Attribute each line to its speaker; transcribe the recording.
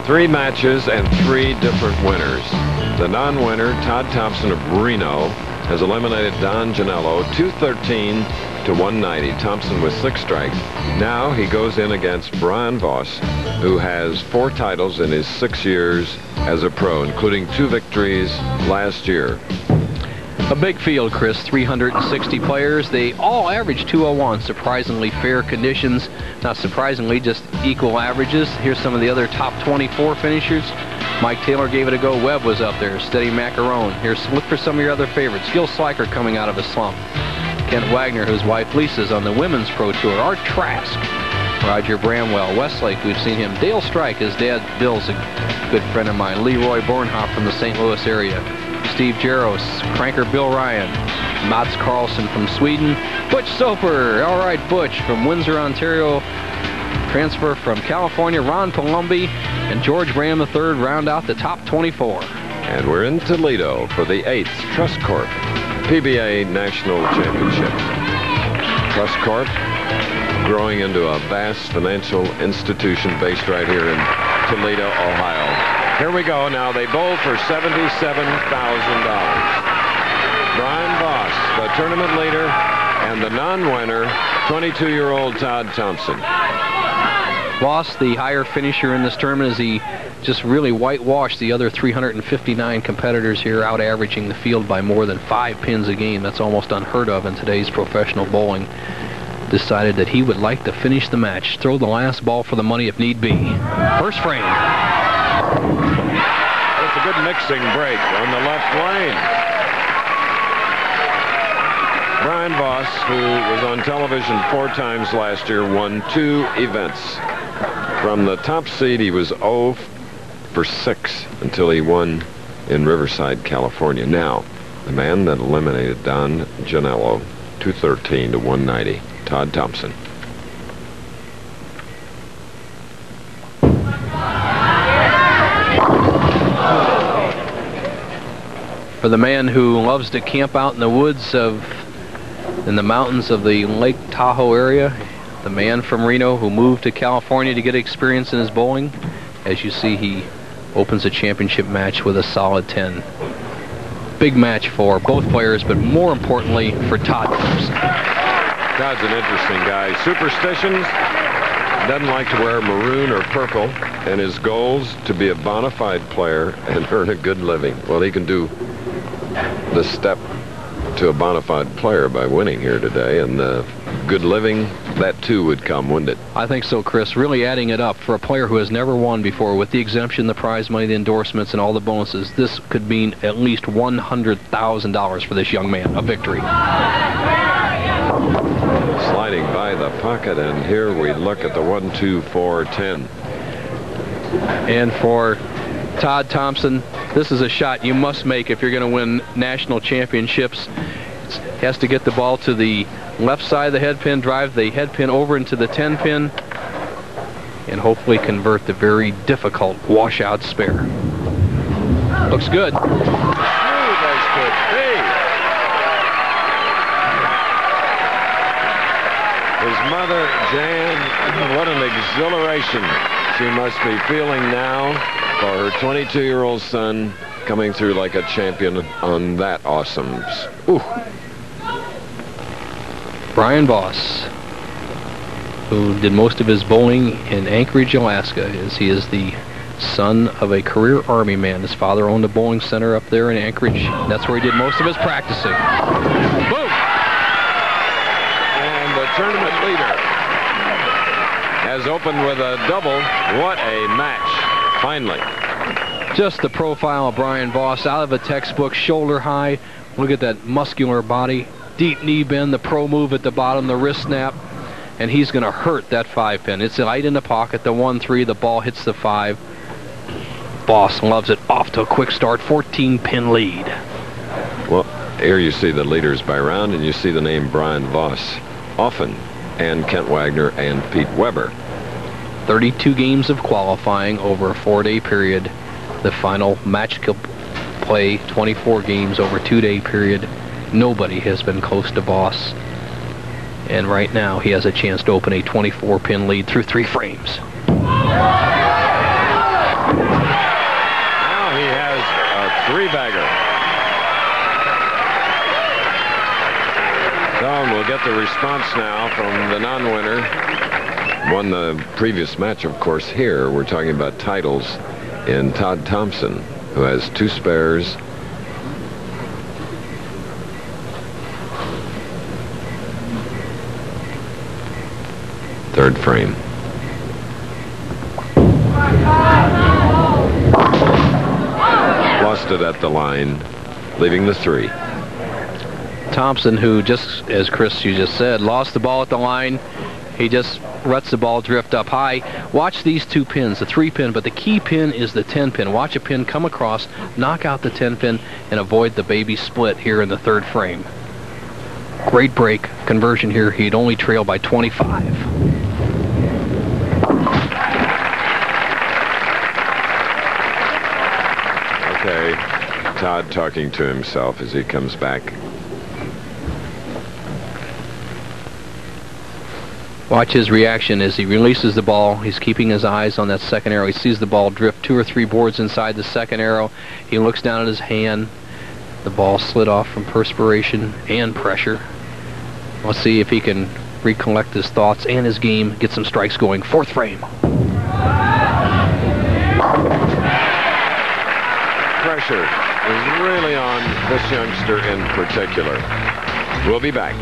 Speaker 1: 3 matches and 3 different winners. The non-winner, Todd Thompson of Reno, has eliminated Don Janello 213 to 190. Thompson with 6 strikes. Now he goes in against Brian Voss, who has 4 titles in his 6 years as a pro, including 2 victories last year.
Speaker 2: A big field, Chris. 360 players. They all average 201. Surprisingly fair conditions. Not surprisingly, just equal averages. Here's some of the other top 24 finishers. Mike Taylor gave it a go. Webb was up there. Steady Macaron. Look for some of your other favorites. Gil Sliker coming out of a slump. Kent Wagner, whose wife Lisa's on the Women's Pro Tour. Art Trask. Roger Bramwell. Westlake, we've seen him. Dale Strike, his dad Bill's a good friend of mine. Leroy Bornhoff from the St. Louis area. Steve Jaros, Cranker Bill Ryan, Mats Carlson from Sweden, Butch Soper, all right, Butch from Windsor, Ontario, transfer from California, Ron Palumbi, and George Graham III round out the top 24.
Speaker 1: And we're in Toledo for the 8th Trust Corp PBA National Championship. Trust Corp growing into a vast financial institution based right here in Toledo, Ohio. Here we go. Now they bowl for $77,000. Brian Voss, the tournament leader, and the non-winner, 22-year-old Todd Thompson.
Speaker 2: Voss, the higher finisher in this tournament, as he just really whitewashed the other 359 competitors here, out averaging the field by more than 5 pins a game. That's almost unheard of in today's professional bowling. Decided that he would like to finish the match, throw the last ball for the money if need be. First frame.
Speaker 1: It's a good mixing break on the left lane. Brian Voss, who was on television 4 times last year, won 2 events. From the top seed, he was 0 for 6 until he won in Riverside, California. Now, the man that eliminated Don Janello 213 to 190, Todd Thompson.
Speaker 2: For the man who loves to camp out in the woods in the mountains of the Lake Tahoe area, the man from Reno who moved to California to get experience in his bowling, as you see, he opens a championship match with a solid 10. Big match for both players, but more importantly for Todd Thompson.
Speaker 1: Todd's an interesting guy. Superstitions, doesn't like to wear maroon or purple, and his goals to be a bona fide player and earn a good living. Well, he can do the step to a bona fide player by winning here today, and good living, that too would come, wouldn't it?
Speaker 2: I think so, Chris. Really adding it up for a player who has never won before, with the exemption, the prize money, the endorsements, and all the bonuses. This could mean at least $100,000 for this young man, a victory.
Speaker 1: Sliding by the pocket, and here we look at the 1, 2, 4, 10.
Speaker 2: And for Todd Thompson, this is a shot you must make if you're going to win national championships. He has to get the ball to the left side of the head pin, drive the head pin over into the 10 pin, and hopefully convert the very difficult washout spare. Looks good.
Speaker 1: Smooth as could be. His mother, Jan, what an exhilaration she must be feeling now for her 22-year-old son coming through like a champion on that awesome. Ooh.
Speaker 2: Brian Voss, who did most of his bowling in Anchorage, Alaska, as he is the son of a career Army man. His father owned a bowling center up there in Anchorage. That's where he did most of his practicing. Boom!
Speaker 1: And the tournament leader has opened with a double. What a match, finally.
Speaker 2: Just the profile of Brian Voss, out of a textbook, shoulder high. Look at that muscular body. Deep knee bend, the pro move at the bottom, the wrist snap, and he's going to hurt that 5 pin. It's light in the pocket, the 1-3, the ball hits the 5. Voss loves it. Off to a quick start, 14-pin lead.
Speaker 1: Well, here you see the leaders by round, and you see the name Brian Voss often, and Kent Wagner and Pete Weber.
Speaker 2: 32 games of qualifying over a 4-day period. The final match play, 24 games over a 2-day period. Nobody has been close to Voss. And right now, he has a chance to open a 24-pin lead through 3 frames.
Speaker 1: Now he has a three-bagger. So we'll get the response now from the non-winner. Won the previous match, of course. Here we're talking about titles in Todd Thompson, who has 2 spares. Third frame. Lost it at the line, leaving the 3.
Speaker 2: Thompson, who just, as Chris, you just said, lost the ball at the line. He just lets the ball drift up high. Watch these 2 pins, the 3 pin, but the key pin is the 10 pin. Watch a pin come across, knock out the 10 pin, and avoid the baby split here in the 3rd frame. Great break conversion here. He'd only trail by 25.
Speaker 1: Okay, Todd talking to himself as he comes back.
Speaker 2: Watch his reaction as he releases the ball. He's keeping his eyes on that second arrow. He sees the ball drift 2 or 3 boards inside the second arrow. He looks down at his hand. The ball slid off from perspiration and pressure. Let's see if he can recollect his thoughts and his game, get some strikes going. 4th frame.
Speaker 1: Pressure is really on this youngster in particular. We'll be back.